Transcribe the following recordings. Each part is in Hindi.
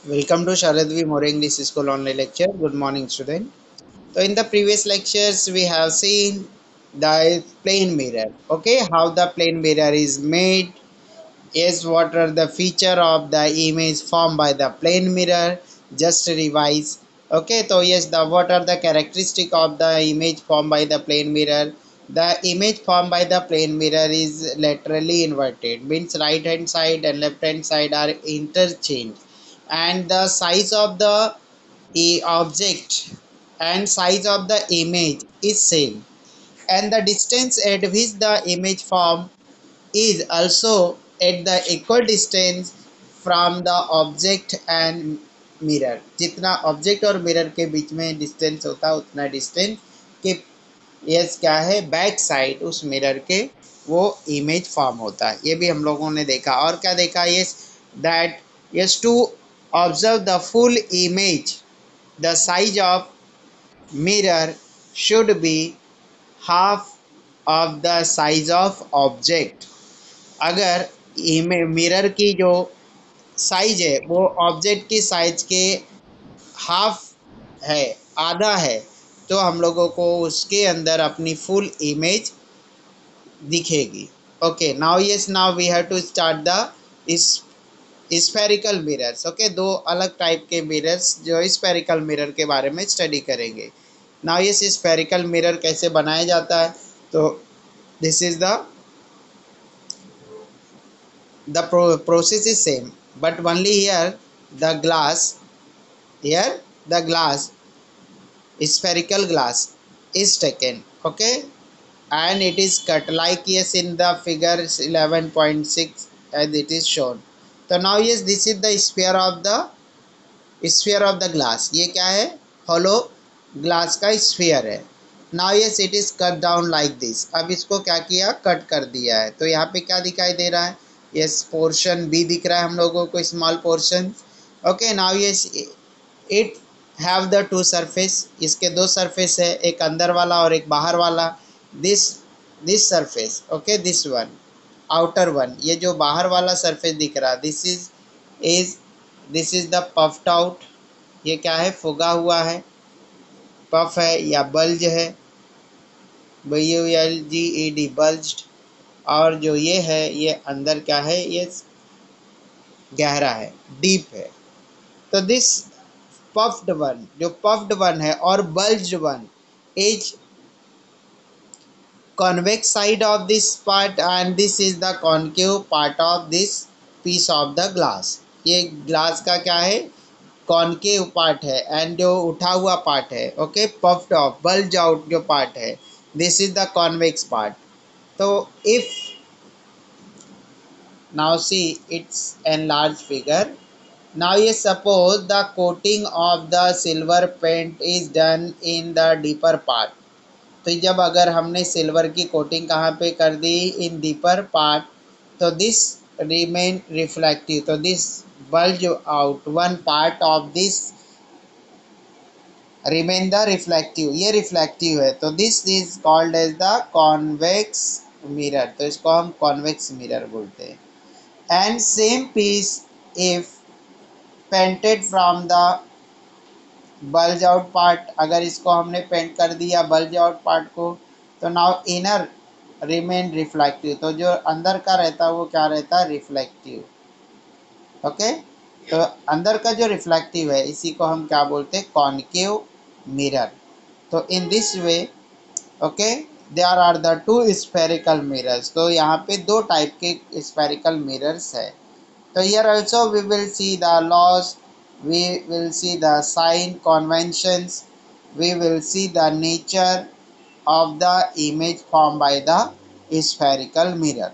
Welcome to Sharad V. More English School online lecture. Good morning, student. So, in the previous lectures, we have seen the plane mirror. Okay, how the plane mirror is made. Yes, what are the feature of the image formed by the plane mirror? Just revise. Okay, so yes, the what are the characteristic of the image formed by the plane mirror? The image formed by the plane mirror is laterally inverted, means right hand side and left hand side are interchanged, and the size of the object and size of the image is same, and the distance at which the image form is also at the equal distance from the object and mirror. जितना ऑब्जेक्ट और मिरर के बीच में डिस्टेंस होता है उतना डिस्टेंस के यस क्या है बैक साइड उस मिरर के वो इमेज फॉर्म होता है। ये भी हम लोगों ने देखा। और क्या देखा? Yes that yes to observe the full image the size of mirror should be half of the size of object। अगर मिरर की जो साइज है वो ऑब्जेक्ट की साइज के हाफ है, आधा है, तो हम लोगों को उसके अंदर अपनी फुल इमेज दिखेगी। Okay, now yes now we have to start the इस स्फेरिकल मिरर्स। ओके, दो अलग टाइप के मिरर्स जो स्फेरिकल मिरर के बारे में स्टडी करेंगे। नाउ ये स्फेरिकल मिरर कैसे बनाया जाता है? तो this is the process is same, but only here the glass spherical glass is taken. Okay, and it is cut like yes in the figure 11.6 as it is shown. So now yes, this is the sphere of the glass। ये क्या है? hollow glass का sphere है। now yes it is cut down like this। अब इसको क्या किया? कट कर दिया है। तो यहाँ पे क्या दिखाई दे रहा है? yes पोर्शन बी दिख रहा है हम लोगों को, small portion. Okay, now yes it have the two surface. इसके दो सरफेस है, एक अंदर वाला और एक बाहर वाला। This this surface, okay, this one outer one, ये जो बाहर वाला सरफेस दिख रहा है is this is the puffed out. ये क्या है? फुगा हुआ है, पफ है या बल्ज है, BULGED बल्ज्ड। और जो ये है ये अंदर क्या है? ये गहरा है, डीप है। तो दिस पफ्ड वन, जो पफ्ड वन है और bulged one is convex side of this part and this is the concave part of this piece of the glass। ये ग्लास का क्या है? कॉनकेव पार्ट है एंड जो उठा हुआ पार्ट है, okay, puffed of bulge out जो पार्ट है, this is the convex part. तो if now see its enlarged figure। now you suppose the coating of the silver paint is done in the deeper part। तो जब अगर हमने सिल्वर की कोटिंग कहाँ पे कर दी? In deeper part. तो दिस रिमेन रिफ्लेक्टिव, तो this bulge out one part of this remain the reflective, ये रिफ्लेक्टिव है। तो this is called as the convex mirror. तो इसको हम कॉन्वेक्स मिरर बोलते हैं। And same piece if painted from the bulge out part, अगर इसको हमने पेंट कर दिया बल्ज आउट पार्ट को, तो नाउ इनर रिमेन रिफ्लेक्टिव। तो जो अंदर का रहता है वो क्या रहता है? रिफ्लेक्टिव। ओके, तो अंदर का जो रिफ्लेक्टिव है इसी को हम क्या बोलते हैं? Concave mirror. तो in this way, okay, there are the two spherical mirrors. तो यहाँ पे दो टाइप के स्फेरिकल मिरर्स है। तो here also we will see the laws, we will see the sign conventions, we will see the nature of the image formed by the spherical mirror।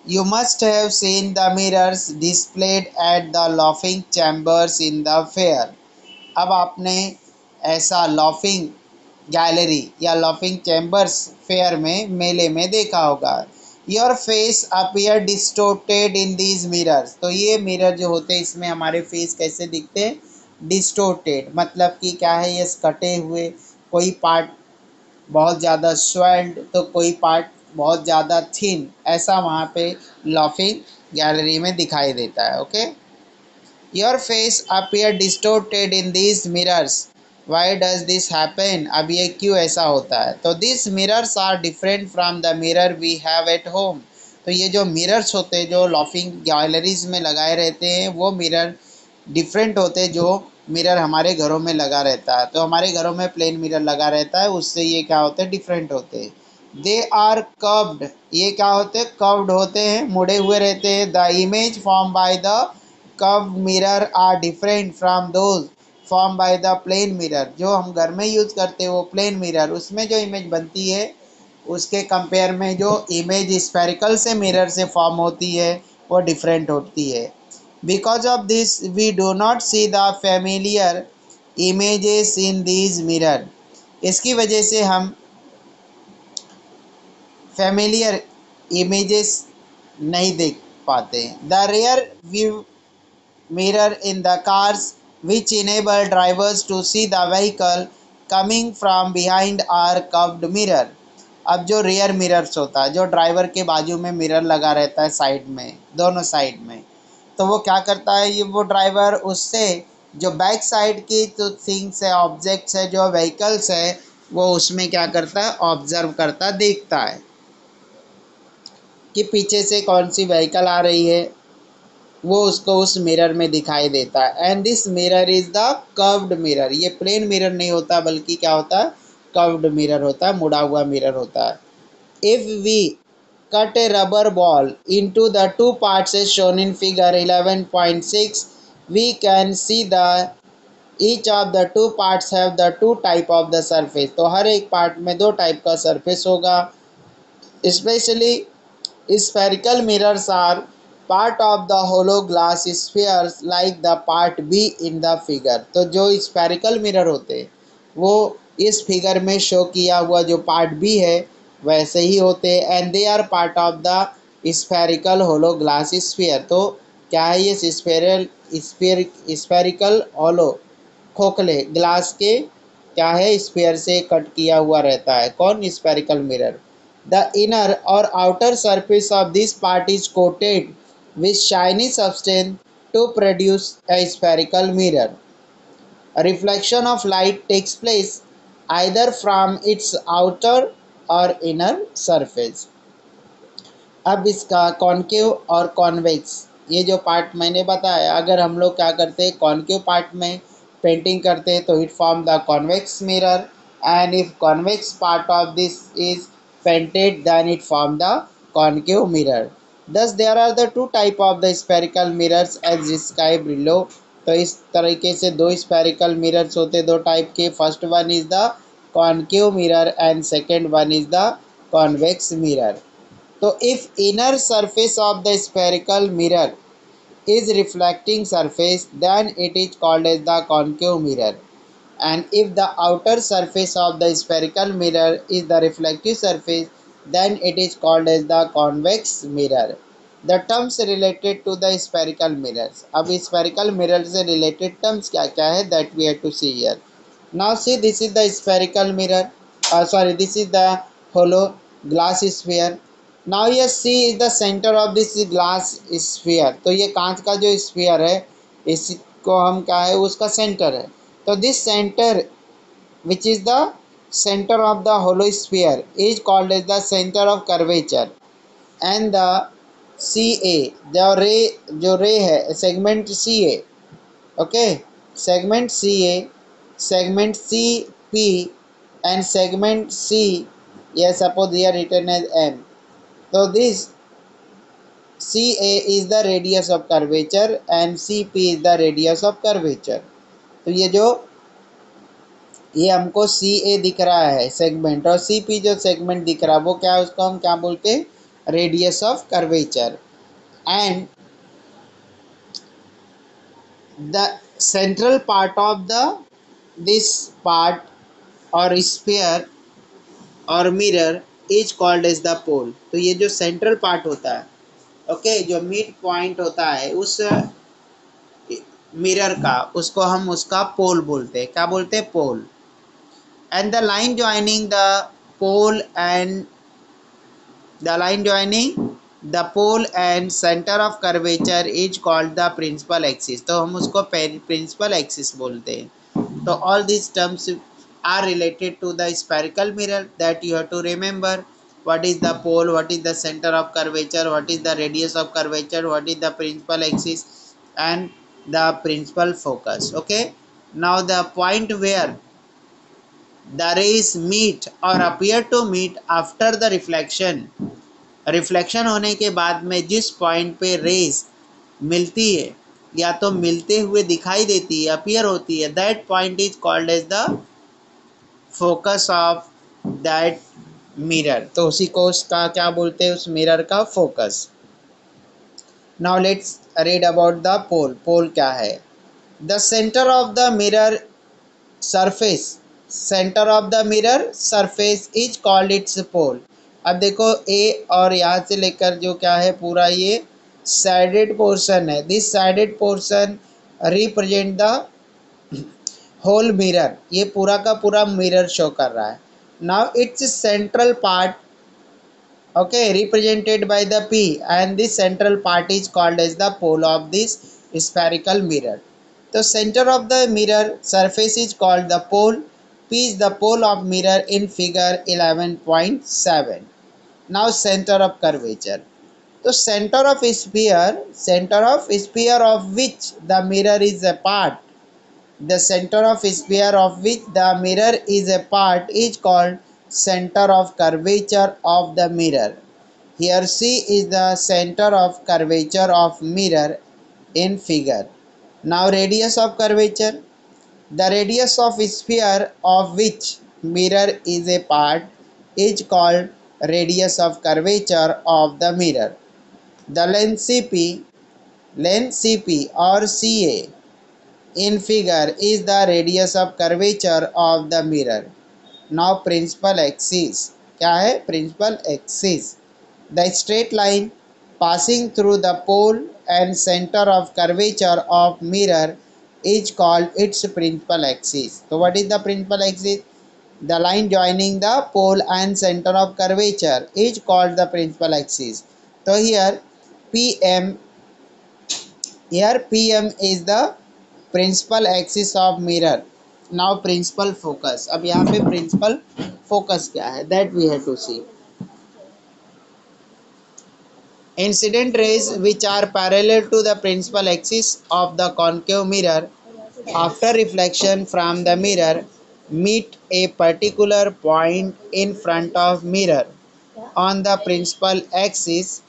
You must have seen the mirrors displayed at the laughing chambers in the fair। अब आपने ऐसा लॉफिंग गैलरी या लॉफिंग चैम्बर्स फेयर में, मेले में देखा होगा। Your face appear distorted in these mirrors. तो ये मिरर जो होते हैं इसमें हमारे फेस कैसे दिखते हैं? डिस्टोर्टेड, मतलब कि क्या है? ये कटे हुए, कोई पार्ट बहुत ज़्यादा स्वेल्ड तो कोई पार्ट बहुत ज़्यादा थिन, ऐसा वहाँ पे लॉफिंग गैलरी में दिखाई देता है। Okay, your face appear distorted in this mirrors, why does this happen, अब ये क्यों ऐसा होता है? तो this mirrors are different from the mirror we have at home. तो ये जो मिरर्स होते हैं जो लॉफिंग गैलरीज में लगाए रहते हैं वो मिरर डिफरेंट होते हैं जो मिरर हमारे घरों में लगा रहता है। तो हमारे घरों में प्लेन मिरर लगा रहता है, उससे ये क्या होते हैं, डिफरेंट होते हैं। दे आर कर्व्ड, ये क्या होते हैं, कर्व्ड होते हैं, मुड़े हुए रहते हैं। The image form by the curved mirror are different from those form by the plane mirror. जो हम घर में यूज़ करते हैं वो प्लेन मिरर, उसमें जो इमेज बनती है उसके कंपेयर में जो इमेज स्फेरिकल से मिरर से फॉर्म होती है वो डिफरेंट होती है। Because of this we do not see the familiar images in these mirror, इसकी वजह से हम फेमिलियर इमेजेस नहीं देख पाते। The rear view mirror in the cars which enable drivers to see the vehicle coming from behind are curved mirror। अब जो रियर मिरर्स होता है, जो ड्राइवर के बाजू में मिरर लगा रहता है साइड में, दोनों साइड में, तो वो क्या करता है, ये वो ड्राइवर उससे जो बैक साइड की जो थिंग्स है, ऑब्जेक्ट्स है, जो व्हीकल्स है, वो उसमें क्या करता है, ऑब्जर्व करता देखता है कि पीछे से कौन सी व्हीकल आ रही है, वो उसको उस मिरर में दिखाई देता है। And this mirror is the curved mirror, ये प्लेन मिरर नहीं होता बल्कि क्या होता है, कर्व्ड मिरर होता है, मुड़ा हुआ मिरर होता है। If we cut a rubber ball into the two parts as shown in figure 11.6, we can see the each of the two parts have the two type of the surface। तो हर एक पार्ट में दो टाइप का सरफेस होगा। Especially spherical mirrors are part of the hollow glass spheres like the part B in the figure। तो जो स्फेरिकल मिरर होते हैं वो इस फिगर में शो किया हुआ जो पार्ट बी है वैसे ही होते हैं। And they are part of the spherical hollow glass sphere. तो क्या है ये स्फेरिकल होलो खोखले ग्लास के क्या है, स्फीयर से कट किया हुआ रहता है। कौन, spherical mirror. The inner or outer surface of this part is coated with shiny substance to produce a spherical mirror। A reflection of light takes place either from its outer or inner surface। अब इसका कॉन्केव और कॉन्वेक्स, ये जो पार्ट मैंने बताया, अगर हम लोग क्या करते हैं, कॉन्केव पार्ट में पेंटिंग करते हैं तो it form the convex mirror, and if convex part of this is painted then it form the concave mirror. Thus there are the two type of the spherical mirrors as described below. तो इस तरीके से दो स्पेरिकल मिरर्स होते, दो टाइप के। First one is the concave mirror and second one is the convex mirror. तो if inner surface of the spherical mirror is reflecting surface, then it is called as the concave mirror, and if the outer surface of the spherical mirror is the reflective surface, then it is called as the convex mirror। The terms related to the spherical mirrors, अब spherical mirror से related terms क्या क्या है, that we have to see here। Now see, this is the spherical mirror, this is the hollow glass sphere। Now you see is the center of this glass sphere। तो ये कांच का जो स्फीयर है इसको हम क्या है, उसका सेंटर है। तो this centre which is the center of the hollow sphere is called as the center of curvature। and the CA जो रे है segment CA, okay, segment CA, segment CP and segment C, yes, suppose here written as M। so this CA is the radius of curvature and CP is the radius of curvature। तो ये हमको CA दिख रहा है सेगमेंट, और CP जो सेगमेंट दिख रहा है वो क्या है, उसको हम क्या बोलते हैं, radius of curvature. And the central part of the this part और स्फीयर और mirror is called as the pole. तो ये जो सेंट्रल पार्ट होता है, ओके, जो मिड पॉइंट होता है उस मिरर का, उसको हम उसका पोल बोलते हैं। क्या बोलते हैं, pole. And the line joining the pole and the line joining the pole and centre of curvature is called the principal axis, तो हम उसको प्रिंसिपल एक्सिस बोलते हैं। तो all this terms are related to the spherical mirror that you have to remember what is the pole, what is the center of curvature, what is the radius of curvature, what is the principal axis and the principal focus. Okay, now the point where the rays meet or appear to meet after the reflection, reflection होने के बाद में जिस पॉइंट पे रेज मिलती है या तो मिलते हुए दिखाई देती है, अपीयर होती है, that point is called as the focus of that mirror. तो उसी को उसका क्या बोलते हैं, उस मिरर का focus. Now let's read about the pole. Pole क्या है? The centre of the mirror surface, centre of the mirror surface is called its pole. अब देखो ए और यहाँ से लेकर जो क्या है पूरा ये साइडेड पोर्शन है, this sided portion represent the whole mirror, ये पूरा का पूरा मिरर शो कर रहा है। Now it's central part, okay, represented by the P, and this central part is called as the pole of this spherical mirror. The center of the mirror surface is called the pole. P is the pole of mirror in figure 11.7. Now center of curvature. The center of sphere of which the mirror is a part, the center of sphere of which the mirror is a part is called center of curvature of the mirror. Here C is the center of curvature of mirror in figure. Now radius of curvature. The radius of sphere of which mirror is a part is called radius of curvature of the mirror. The length CP or CA in figure is the radius of curvature of the mirror. Now principal axis, क्या है? Principal axis, the straight line passing through the pole and center of curvature of mirror is called its principal axis. So what is the principal axis? The line joining the pole and center of curvature is called the principal axis. So PM here PM is the principal axis of mirror. Now principal focus, अब यहाँ पे principal focus क्या है, that we have to see. Incident rays which are parallel to the principal axis of the concave mirror after reflection from the mirror meet a particular point in front of mirror on the principal axis.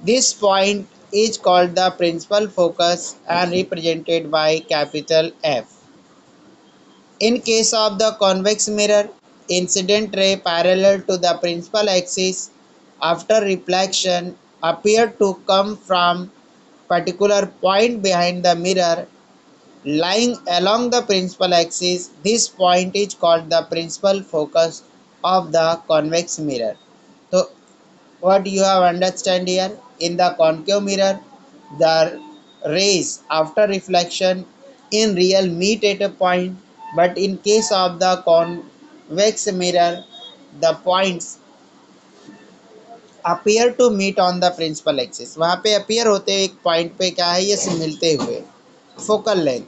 This point is called the principal focus and represented by capital F. In case of the convex mirror, incident ray parallel to the principal axis after reflection appear to come from particular point behind the mirror lying along the principal axis. This point is called the principal focus of the convex mirror. So what you have understand here, in the concave mirror the rays after reflection in real meet at a point, but in case of the convex mirror the points appear to meet on the principal axis, वहाँ पे appear होते हैं एक point पे, क्या है ये से मिलते हुए। focal length,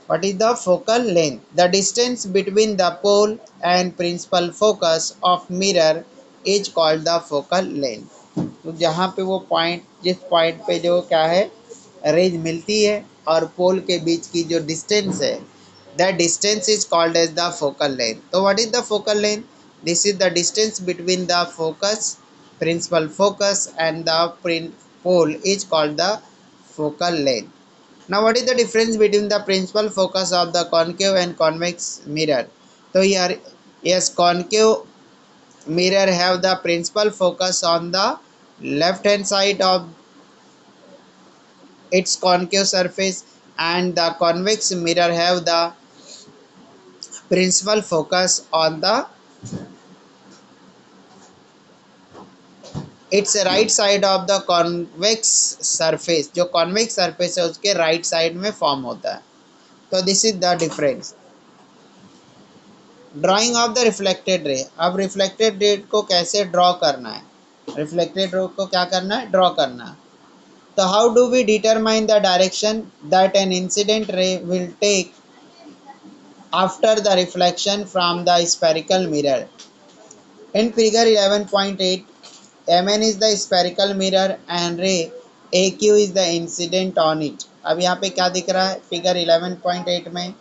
what is the focal length? The distance between the pole and principal focus of mirror is called the focal length. तो जहाँ पे वो पॉइंट, जिस पॉइंट पे जो क्या है रेज मिलती है और पोल के बीच की जो डिस्टेंस है, that distance is called as the focal length. तो what is the focal length? This is the distance between the focus, principal focus and the pole is called the focal length. Now what is the difference between the principal focus of the concave and convex mirror? So here, yes, concave mirror have the principal focus on the left hand side of its concave surface, and the convex mirror have the principal focus on the its right side of the convex surface. जो convex surface है उसके right side में form होता है. तो this is the difference. Drying of the reflected रे. अब रिफ्लेक्टेड रे को कैसे ड्रॉ करना है, रिफ्लेक्टेड रे को क्या करना है, ड्रॉ करना। तो how do we determine the direction that an incident ray will take after the reflection from the spherical mirror. In figure 11.8, Mn is the spherical mirror and ray AQ is the incident on it। अब यहाँ पे क्या दिख रहा है फिगर 11.8 में,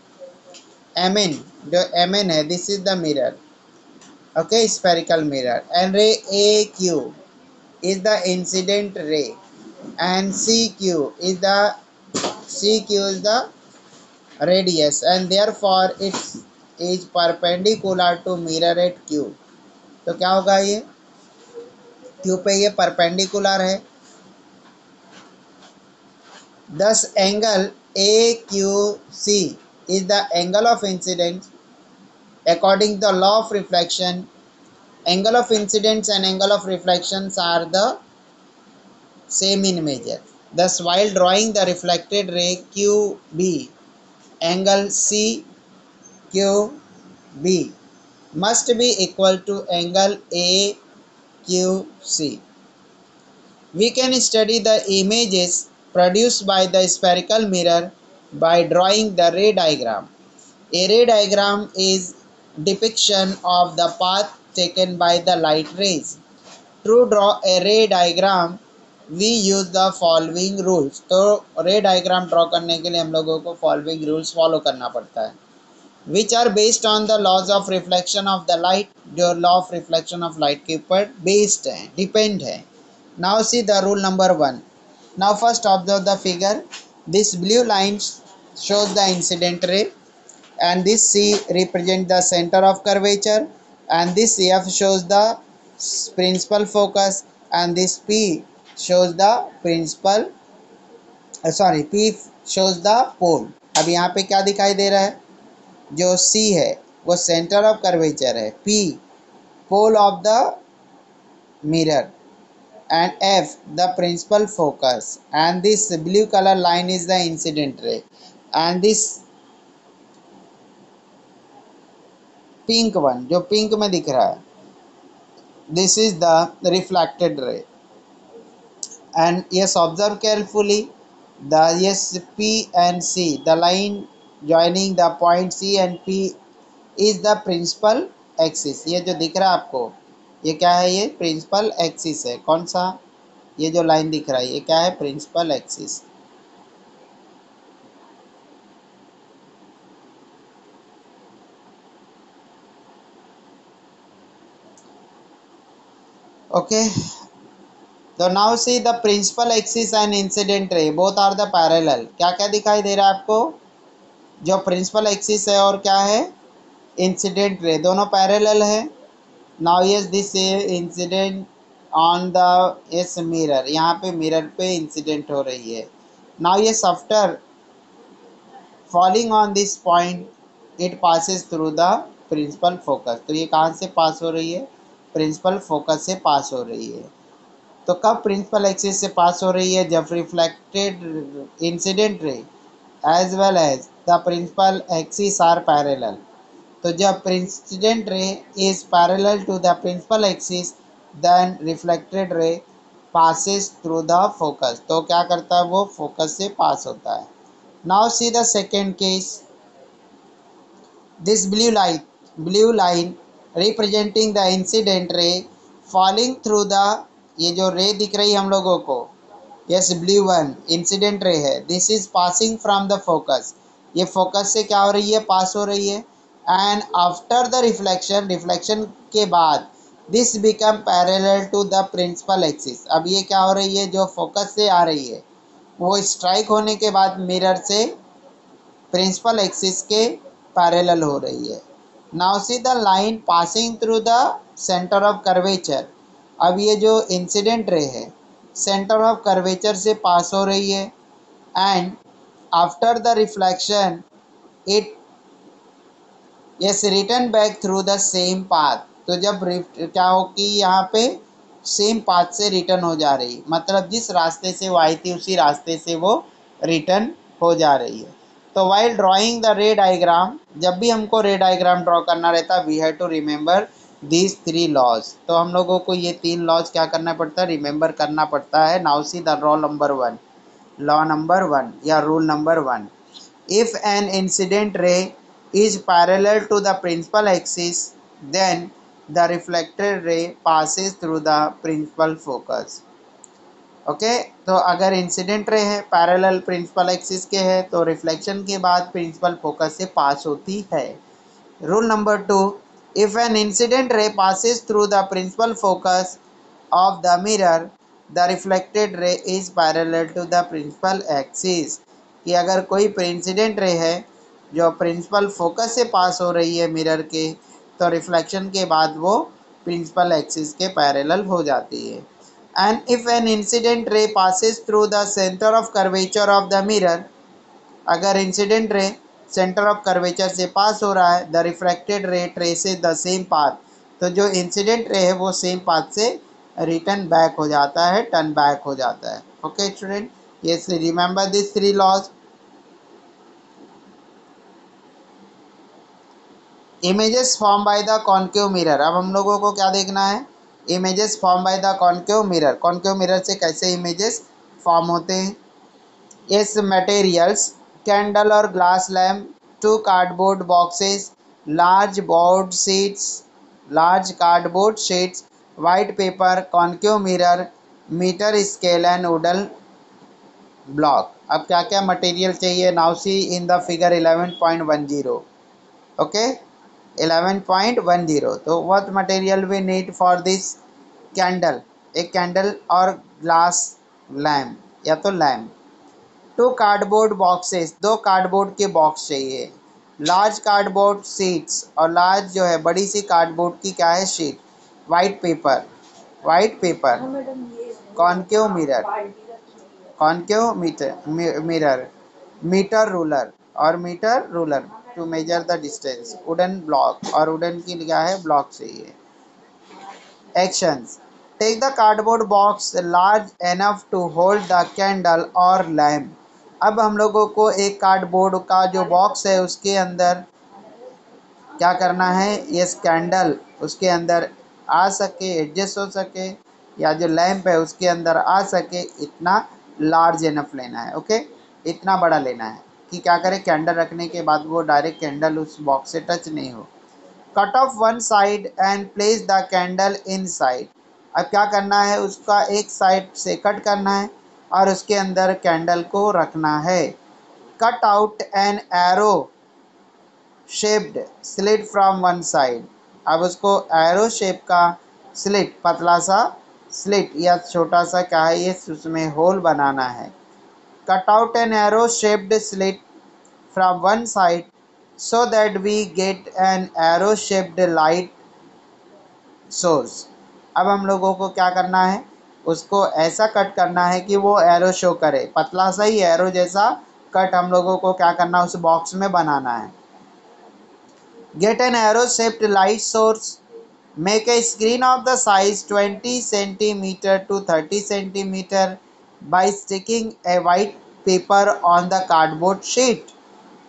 Mn जो Mn है, this is the mirror, okay, spherical mirror, and ray AQ is the incident ray and CQ is the radius and therefore it is perpendicular to mirror at Q। तो क्या होगा, ये Q पे ये परपेंडिकुलर है। Thus angle AQC is the angle of incidence according to the law of reflection। Angle of incidence and angle of reflections are the same in measure। Thus while drawing the reflected ray QB, angle CQB must be equal to angle AQC। We can study the images produced by the spherical mirror by drawing the ray diagram। A ray diagram is depiction of the path taken by the light rays। To draw a ray diagram we use the following rules। तो रे डायग्राम ड्रॉ करने के लिए हम लोगों को फॉलोइंग रूल्स फॉलो करना पड़ता है, which are based on the laws of reflection of the light. जो law of reflection of light के ऊपर बेस्ड है, डिपेंड है। Now see the rule number 1। Now first observe the figure। This blue line shows the incident ray and this C represents the center of curvature and this F shows the principal focus and this P shows the P shows the pole। अब यहाँ पे क्या दिखाई दे रहा है, जो C है वो सेंटर ऑफ कर्वेचर है, P pole of the mirror and F the principal focus and this blue color line is the incident ray and this pink one जो pink में दिख रहा है, this is the reflected ray। And yes, observe carefully the P and C, the line joining the point C and P is the principal axis। ये जो दिख रहा है आपको, ये क्या है, ये प्रिंसिपल एक्सिस है। कौन सा, ये जो लाइन दिख रहा है ये क्या है, प्रिंसिपल एक्सिस। ओके, तो now see the principal axis and incident ray both are the parallel. क्या क्या दिखाई दे रहा है आपको, जो प्रिंसिपल एक्सिस है और क्या है, इंसिडेंट रे, दोनों पैरेलल है। Now yes this incident on the yes mirror, यहाँ पे मिरर पे इंसिडेंट हो रही है। Now yes after falling on this point it passes through the principal focus. तो ये कहाँ से पास हो रही है, प्रिंसिपल फोकस से पास हो रही है। तो कब प्रिंसिपल एक्सिस से पास हो रही है, जब reflected incident ray as well as the principal axis are parallel. तो जब incident ray is parallel to the principal axis then reflected ray passes through the focus. तो क्या करता है, वो फोकस से पास होता है। Now see the second case. This blue line representing the incident ray falling through the, ये जो रे दिख रही है हम लोगों को, yes blue one incident ray है, this is passing from the focus. ये फोकस से क्या हो रही है, पास हो रही है। एंड आफ्टर द रिफ्लेक्शन के बाद this become parallel to the principal axis. अब ये क्या हो रही है, जो फोकस से आ रही है वो स्ट्राइक होने के बाद मिरर से प्रिंसिपल एक्सिस के पैरेलल हो रही है। Now see the line passing through the centre of curvature. अब ये जो इंसिडेंट रे है सेंटर ऑफ कर्वेचर से पास हो रही है and after the reflection it yes return back through the same path. तो जब क्या हो कि यहाँ पे सेम पाथ से रिटर्न हो जा रही, मतलब जिस रास्ते से वो आई थी उसी रास्ते से वो रिटर्न हो जा रही है। तो while drawing the ray diagram, जब भी हमको रे डायग्राम ड्रॉ करना रहता है we have to remember these three laws। तो हम लोगों को ये तीन लॉज क्या करना पड़ता है, रिमेंबर करना पड़ता है। Now see the law number one, law number one या rule number one, if an incident ray is parallel to the principal axis then the reflected ray passes through the principal focus। Okay तो अगर इंसिडेंट रे है पैरेलल प्रिंसिपल एक्सिस के है तो रिफ्लेक्शन के बाद प्रिंसिपल फोकस से पास होती है। Rule number two, if an incident ray passes through the principal focus of the mirror the reflected ray is parallel to the principal axis. कि अगर कोई इंसिडेंट रे है जो प्रिंसिपल फोकस से पास हो रही है मिरर के, तो रिफ्लेक्शन के बाद वो प्रिंसिपल एक्सिस के पैरेलल हो जाती है। And if an incident ray passes through the centre of curvature of the mirror, अगर incident ray centre of curvature से पास हो रहा है, the refracted ray traces the same path, तो जो इंसिडेंट रे है वो सेम पाथ से रिटर्न बैक हो जाता है, टर्न बैक हो जाता है। Okay student, yes remember this three laws. Images form by the concave mirror, अब हम लोगों को क्या देखना है, images form by the concave mirror. Concave mirror से कैसे इमेजेस फॉर्म होते हैं। Yes, materials, candle or glass lamp, two cardboard boxes, large cardboard sheets, white paper, concave mirror, meter scale and wooden block। अब क्या क्या मटेरियल चाहिए, now see in the figure 11.10। Okay 11.10, तो what material we need for this, candle, एक कैंडल और ग्लास लैम्प या तो लैम्प, टू कार्डबोर्ड बॉक्सेस, दो कार्डबोर्ड के बॉक्स चाहिए, लार्ज कार्डबोर्ड शीट्स, और लार्ज जो है बड़ी सी कार्डबोर्ड की क्या है sheet, white paper, white paper, concave mirror, concave mirror, metre ruler और metre ruler to measure the distance, wooden block, और वुडन की क्या है ब्लॉक चाहिए। Actions, take the cardboard box large enough to hold the candle और लैम्प। अब हम लोगों को एक कार्डबोर्ड का जो बॉक्स है उसके अंदर क्या करना है, ये कैंडल उसके अंदर आ सके, एडजस्ट हो सके, या जो लैंप है उसके अंदर आ सके, इतना लार्ज एनफ लेना है। ओके इतना बड़ा लेना है कि क्या करें, कैंडल रखने के बाद वो डायरेक्ट कैंडल उस बॉक्स से टच नहीं हो। Cut off one side and place the candle in side. अब क्या करना है, उसका एक साइड से कट करना है और उसके अंदर कैंडल को रखना है। Cut out an arrow shaped slit from one side. अब उसको एरो शेप का स्लिट, पतला सा स्लिट या छोटा सा क्या है ये, उसमें होल बनाना है। Cut out an arrow shaped slit from one side so that we get an arrow shaped light source। अब हम लोगों को क्या करना है, उसको ऐसा कट करना है कि वो एरो शो करे, पतला सा ही एरो जैसा कट हम लोगों को क्या करना है उस बॉक्स में बनाना है। Get an arrow shaped light source, make a screen of the size 20 centimetre to 30 centimetre by sticking a white paper on the cardboard sheet.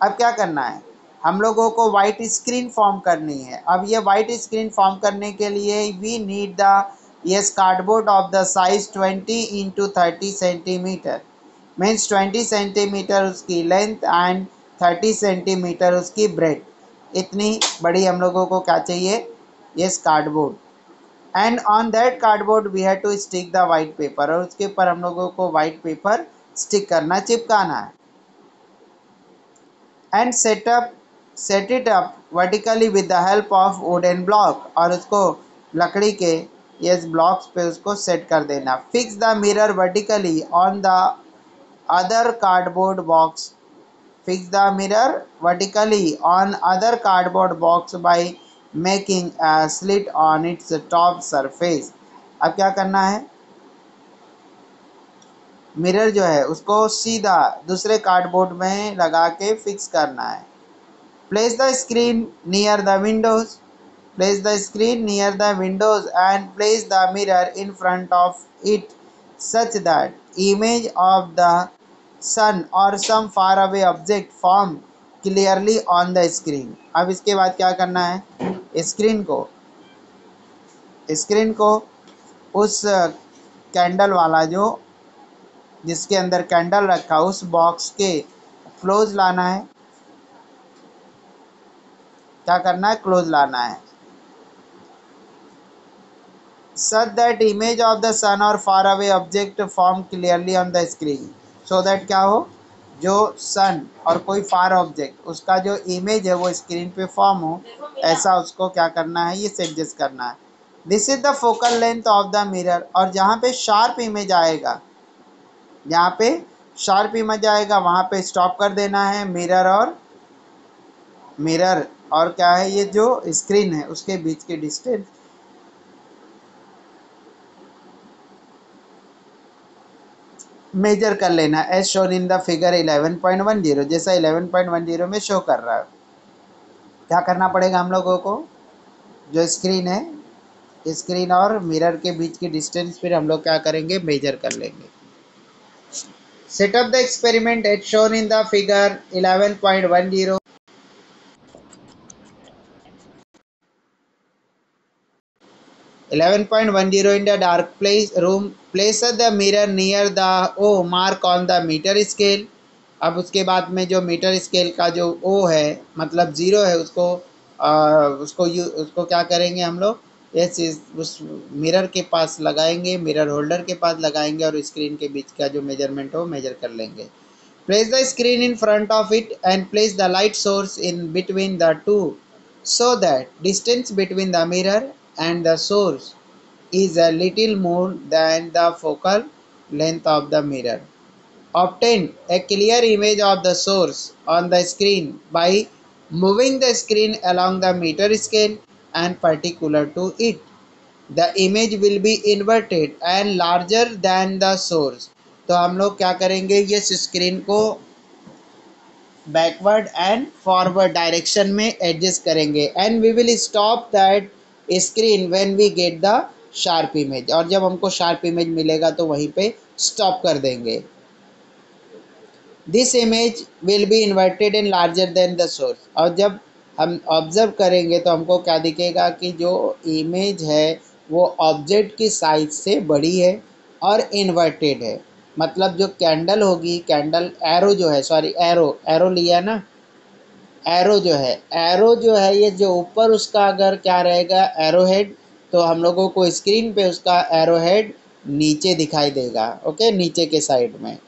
अब क्या करना है, हम लोगों को वाइट स्क्रीन फॉर्म करनी है। अब ये वाइट स्क्रीन फॉर्म करने के लिए we need the yes cardboard of the size 20 into 30 centimetre, means 20 centimetre उसकी लेंथ एंड 30 सेंटीमीटर उसकी ब्रेड, इतनी बड़ी हम लोगों को क्या चाहिए, yes cardboard. And on that cardboard we have to stick the white paper, और उसके ऊपर हम लोगों को वाइट पेपर स्टिक करना, चिपकाना है। And set it up vertically with the help of wooden block, और उसको लकड़ी के यस ब्लॉक्स पे उसको सेट कर देना। Fix the mirror vertically on the other cardboard box, fix the mirror vertically on other cardboard box by making a slit on its top surface। अब क्या करना है, मिरर जो है उसको सीधा दूसरे कार्डबोर्ड में लगा के फिक्स करना है। Place the screen near the Windows, place the screen near the windows and place the mirror in front of it such that image of the sun or some far away object form clearly on the screen। अब इसके बाद क्या करना है, स्क्रीन को स्क्रीन को उस कैंडल वाला जो जिसके अंदर कैंडल रखा उस बॉक्स के क्लोज लाना है। क्या करना है? क्लोज लाना है। such that image of the sun or far away object form clearly on the screen, so that क्या हो, जो सन और कोई फार ऑब्जेक्ट उसका जो इमेज है वो स्क्रीन पे फॉर्म हो, ऐसा उसको क्या करना है, ये एडजस्ट करना है। This is the focal length of the mirror, और जहाँ पे शार्प इमेज आएगा, जहाँ पे शार्प इमेज आएगा वहाँ पे स्टॉप कर देना है। मिरर और क्या है, ये जो स्क्रीन है उसके बीच की डिस्टेंस मेजर कर लेना, as shown in the figure 11.10, जैसा 11.10 में शो कर रहा है। क्या करना पड़ेगा हम लोगों को? जो स्क्रीन है, स्क्रीन और मिरर के बीच की डिस्टेंस फिर हम लोग क्या करेंगे, मेजर कर लेंगे। Set up the experiment as shown in the figure 11.10। 11.10 in the dark place room, place the mirror near the O mark on the meter scale। अब उसके बाद में जो मीटर स्केल का जो O है, मतलब ज़ीरो है, उसको क्या करेंगे हम लोग, ये चीज़ उस मिरर के पास लगाएंगे, मिरर होल्डर के पास लगाएंगे और स्क्रीन के बीच का जो मेजरमेंट हो मेजर कर लेंगे। Place the screen in front of it and place the light source in between the two, so that distance between the mirror and the source is a little more than the focal length of the mirror. Obtain a clear image of the source on the screen by moving the screen along the meter scale and particular to it. The image will be inverted and larger than the source। तो हम लोग क्या करेंगे, ये स्क्रीन को बैकवर्ड एंड फॉरवर्ड डायरेक्शन में एडजस्ट करेंगे, and we will stop that screen when we get the sharp image, और जब हमको शार्प इमेज मिलेगा तो वहीं पे स्टॉप कर देंगे। This image will be inverted and larger than the source, और जब हम ऑब्जर्व करेंगे तो हमको क्या दिखेगा कि जो इमेज है वो ऑब्जेक्ट की साइज से बड़ी है और इन्वर्टेड है। मतलब जो कैंडल होगी, कैंडल एरो जो है, सॉरी एरो एरो लिया ना, एरो जो है ये जो ऊपर उसका अगर क्या रहेगा, एरो हेड, तो हम लोगों को स्क्रीन पे उसका एरो हेड नीचे दिखाई देगा। ओके, नीचे के साइड में।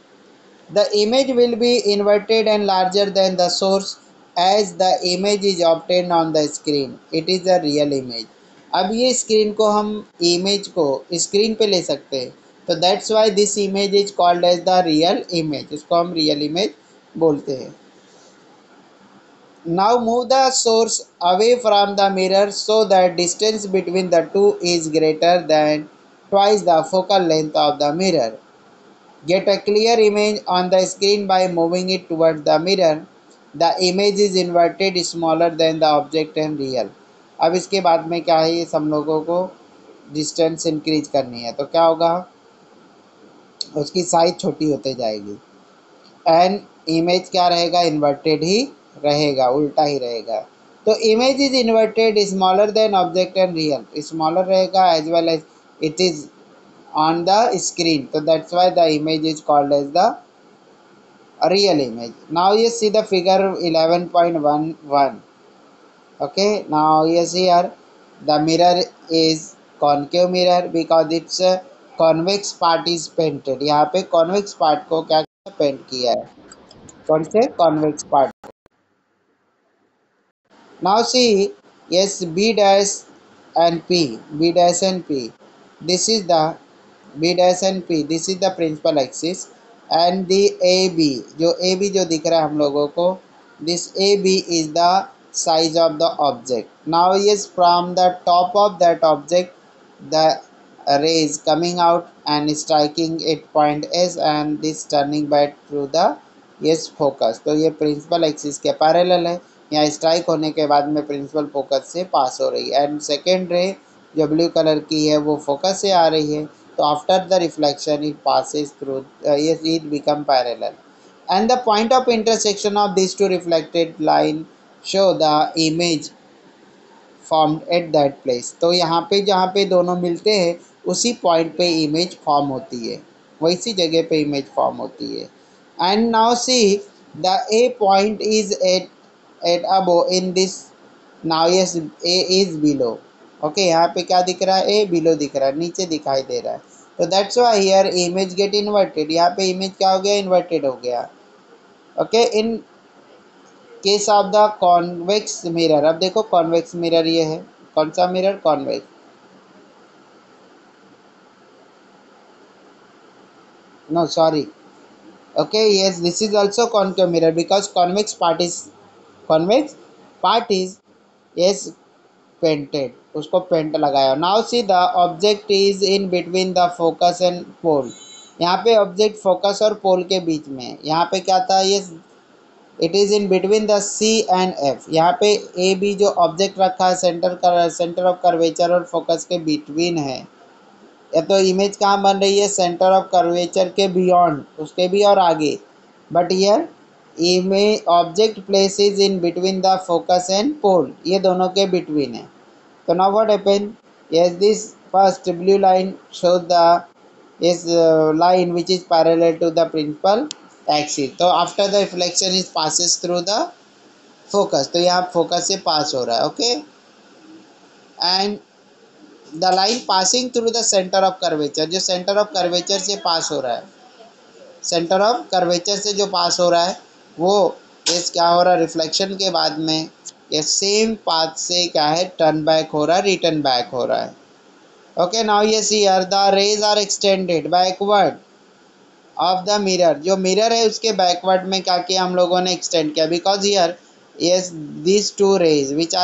The image will be inverted and larger than the source as the image is obtained on the screen. It is a real image. अब ये स्क्रीन को हम इमेज को स्क्रीन पे ले सकते हैं, तो that's why this image is called as the real image, इसको हम रियल इमेज बोलते हैं। Now move the source away from the mirror so that distance between the two is greater than twice the focal length of the mirror. Get a clear image on the screen by moving it towards the mirror. The image is inverted smaller than the object and real। अब इसके बाद में क्या है, ये सब लोगों को डिस्टेंस इंक्रीज करनी है, तो क्या होगा, उसकी साइज छोटी होते जाएगी, एंड इमेज क्या रहेगा, इन्वर्टेड ही रहेगा, उल्टा ही रहेगा। तो image is inverted smaller than object and real, smaller रहेगा as well as it is on the screen, so that's why the image is called as the real image। Now you see the figure 11.11। okay, now you see here the mirror is concave mirror because its convex part is painted। यहाँ पे convex part को क्या पेंट किया है, कौन से convex part। now see, yes, b dash and p, b dash and p, this is the b dash and p, this is the principal axis, and the ab, जो ab जो दिख रहा है हम लोगों को, this ab is the size of the object। now yes, from the top of that object the rays coming out and striking at point S and this turning back through the yes focus। तो ये प्रिंसिपल एक्सिस के पैरेलल है, यहाँ स्ट्राइक होने के बाद में प्रिंसिपल फोकस से पास हो रही है, एंड सेकेंड रे जो ब्लू कलर की है वो फोकस से आ रही है, तो after the reflection it passes through yes it become parallel, and the point of intersection of these two reflected line show the image formed at that place. तो यहाँ पे जहाँ पे दोनों मिलते हैं उसी पॉइंट पे इमेज फॉर्म होती है, वैसी जगह पे इमेज फॉर्म होती है. And now see the A point is at above in this. Now yes A is below. Okay, यहाँ पे क्या दिख रहा है, ए बिलो दिख रहा है, नीचे दिखाई दे रहा है. तो that's why here image get inverted. यहाँ पे इमेज क्या हो गया, इन्वर्टेड हो गया. Okay, in case of the convex mirror. अब देखो कॉन्वेक्स मिरर ये है, कौन सा mirror, convex. No sorry. Okay yes, this is also concave mirror because convex part is yes painted, उसको पेंट लगाया. Now see the object is in between the focus and pole. यहाँ पे ऑब्जेक्ट फोकस और पोल के बीच में है. यहाँ पे क्या था, ये it is in between the C and F. यहाँ पे ए बी जो ऑब्जेक्ट रखा है सेंटर ऑफ कर्वेचर और फोकस के बिटवीन है. या तो इमेज कहाँ बन रही है, सेंटर ऑफ कर्वेचर के बियॉन्ड, उसके भी और आगे. But here image object place is in between the focus and pole, ये दोनों के बिटवीन है. So now what happened? Yes, this first blue line shows the is line which is parallel to the principal axis. तो after the reflection is passes through the focus. तो यहाँ focus से pass हो रहा है. Okay, and the line passing through the center of curvature, जो center of curvature से pass हो रहा है, सेंटर ऑफ कर्वेचर से जो पास हो रहा है वो इस क्या हो रहा है, रिफ्लेक्शन के बाद में ये सेम पाथ से क्या है, टर्न बैक हो रहा है, रिटर्न बैक हो रहा है. ओके, नाउ ये see here the rays are extended backward of the mirror. जो मिरर है उसके बैकवर्ड में क्या किया हम लोगों ने, एक्सटेंड किया. Because here yes these two rays which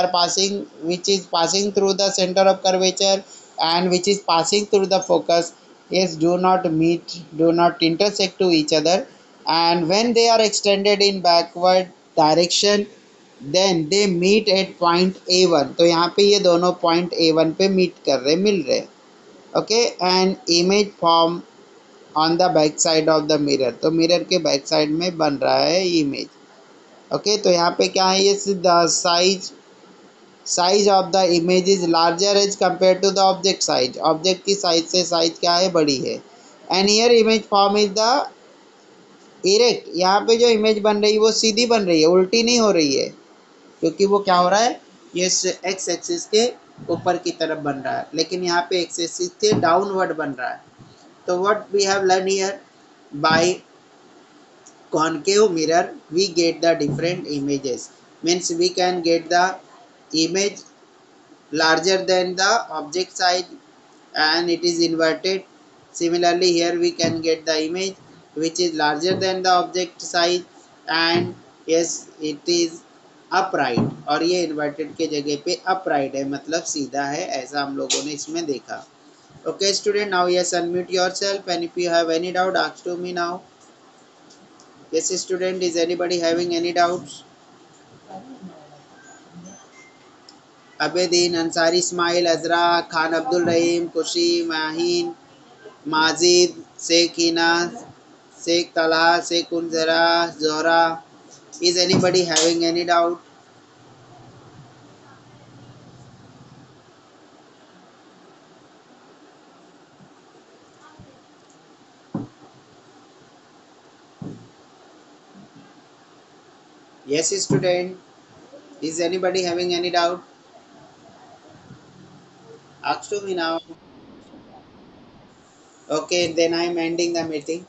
is passing through the center of curvature and which is passing through the focus yes do not meet, do not intersect to each other, and when they are extended in backward direction then they meet at point A1. तो यहाँ पे ये दोनों point A1 पे meet कर रहे, मिल रहे. Okay, and image form on the back side of the mirror. तो मिरर के बैक साइड में बन रहा है इमेज. ओके, तो यहाँ पे क्या है, ये the size of the image is larger as compare to the object size. Object की साइज से साइज क्या है, बड़ी है. And here image form is the erect. यहाँ पे जो इमेज बन रही है वो सीधी बन रही है, उल्टी नहीं हो रही है, क्योंकि वो क्या हो रहा है, ये एक्स एक्सिस के ऊपर की तरफ बन रहा है, लेकिन यहाँ पे एक्स एक्सिस के डाउनवर्ड बन रहा है. तो what we have learn here, by concave mirror we get the different images. Means we can get the image larger than the object size and it is inverted. Similarly here we can get the image which is larger than the object size and yes it is upright. और ये inverted के जगह पे upright है, मतलब सीधा है, ऐसा हम लोगों ने इसमें देखा. Okay student, now yes unmute yourself and if you have any doubt ask to me now. Yes student, is anybody having any doubts? Abidine, Ansari, Ismail, अजरा खान, अब्दुल रहीम, खुशी, Maheen, Majid, Sheikh Hina, Sheikh Talha, Sheikh उनजरा, Zohra. Is anybody having any doubt? Yes student, is anybody having any doubt? Ask to me now. Okay, then I am ending the meeting.